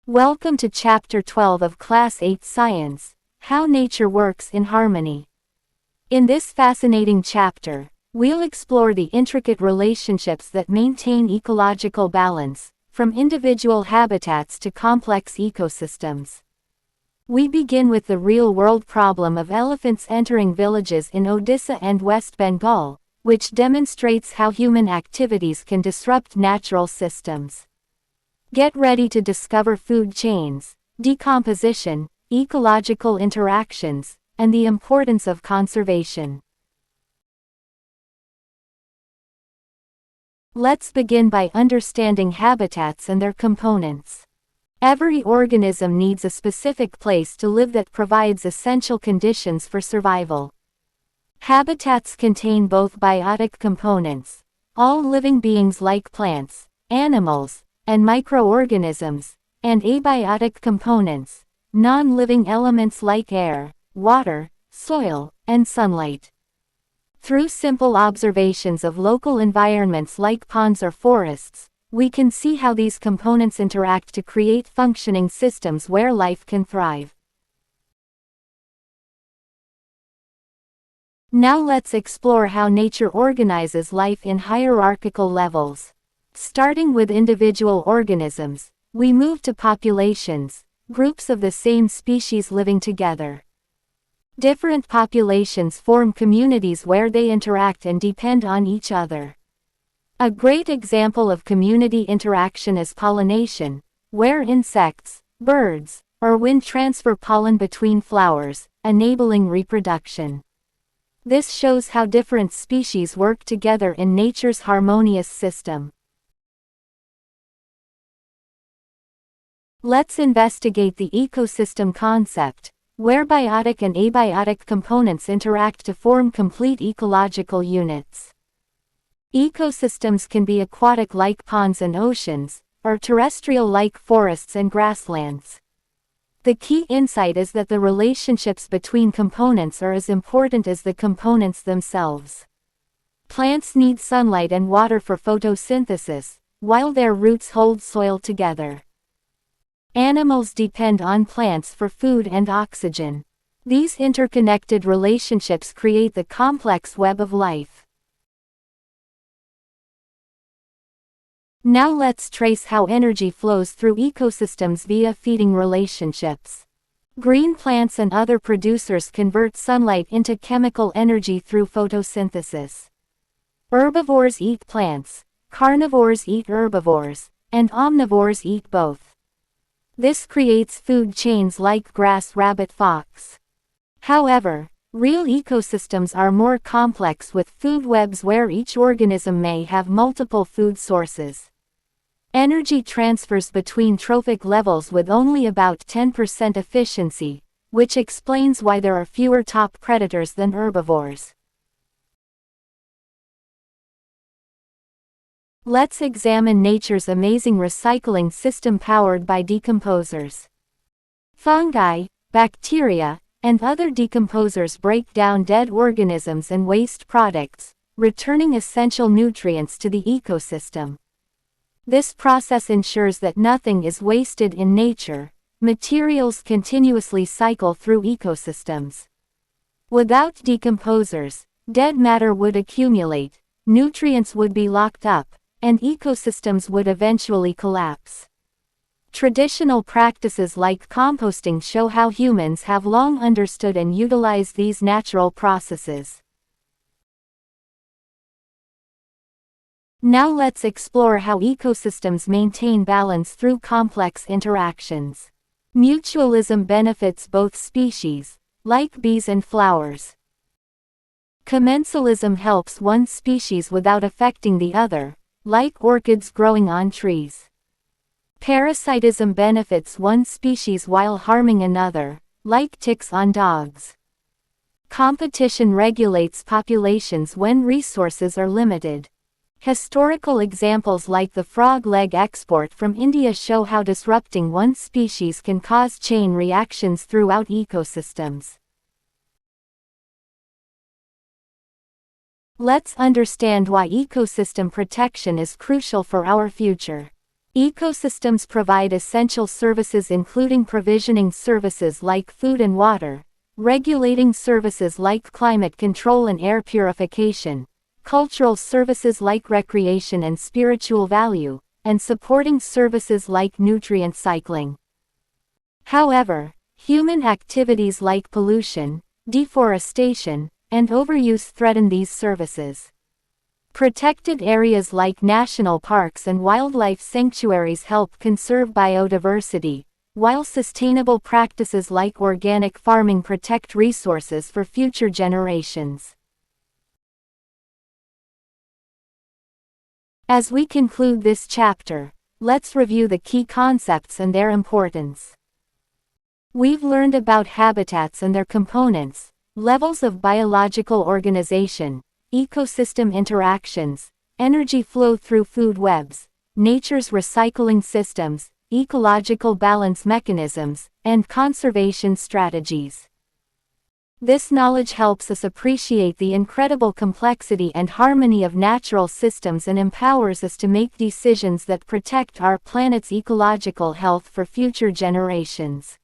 Welcome to Chapter 12 of Class 8 Science, How Nature Works in Harmony. In this fascinating chapter, we'll explore the intricate relationships that maintain ecological balance, from individual habitats to complex ecosystems. We begin with the real-world problem of elephants entering villages in Odisha and West Bengal, which demonstrates how human activities can disrupt natural systems. Get ready to discover food chains, decomposition, ecological interactions, and the importance of conservation. Let's begin by understanding habitats and their components. Every organism needs a specific place to live that provides essential conditions for survival. Habitats contain both biotic components, all living beings like plants, animals, and microorganisms, and abiotic components, non-living elements like air, water, soil, and sunlight. Through simple observations of local environments like ponds or forests, we can see how these components interact to create functioning systems where life can thrive. Now let's explore how nature organizes life in hierarchical levels. Starting with individual organisms, we move to populations, groups of the same species living together. Different populations form communities where they interact and depend on each other. A great example of community interaction is pollination, where insects, birds, or wind transfer pollen between flowers, enabling reproduction. This shows how different species work together in nature's harmonious system. Let's investigate the ecosystem concept, where biotic and abiotic components interact to form complete ecological units. Ecosystems can be aquatic like ponds and oceans, or terrestrial like forests and grasslands. The key insight is that the relationships between components are as important as the components themselves. Plants need sunlight and water for photosynthesis, while their roots hold soil together. Animals depend on plants for food and oxygen. These interconnected relationships create the complex web of life. Now let's trace how energy flows through ecosystems via feeding relationships. Green plants and other producers convert sunlight into chemical energy through photosynthesis. Herbivores eat plants, carnivores eat herbivores, and omnivores eat both. This creates food chains like grass, rabbit, fox. However, real ecosystems are more complex with food webs where each organism may have multiple food sources. Energy transfers between trophic levels with only about 10% efficiency, which explains why there are fewer top predators than herbivores. Let's examine nature's amazing recycling system powered by decomposers. Fungi, bacteria, and other decomposers break down dead organisms and waste products, returning essential nutrients to the ecosystem. This process ensures that nothing is wasted in nature. Materials continuously cycle through ecosystems. Without decomposers, dead matter would accumulate, nutrients would be locked up, and ecosystems would eventually collapse. Traditional practices like composting show how humans have long understood and utilized these natural processes. Now let's explore how ecosystems maintain balance through complex interactions. Mutualism benefits both species, like bees and flowers. Commensalism helps one species without affecting the other, like orchids growing on trees. Parasitism benefits one species while harming another, like ticks on dogs. Competition regulates populations when resources are limited. Historical examples like the frog leg export from India show how disrupting one species can cause chain reactions throughout ecosystems. Let's understand why ecosystem protection is crucial for our future. Ecosystems provide essential services including provisioning services like food and water, regulating services like climate control and air purification, cultural services like recreation and spiritual value, and supporting services like nutrient cycling. However, human activities like pollution, deforestation, and overuse threaten these services. Protected areas like national parks and wildlife sanctuaries help conserve biodiversity, while sustainable practices like organic farming protect resources for future generations. As we conclude this chapter, let's review the key concepts and their importance. We've learned about habitats and their components, levels of biological organization, ecosystem interactions, energy flow through food webs, nature's recycling systems, ecological balance mechanisms, and conservation strategies. This knowledge helps us appreciate the incredible complexity and harmony of natural systems and empowers us to make decisions that protect our planet's ecological health for future generations.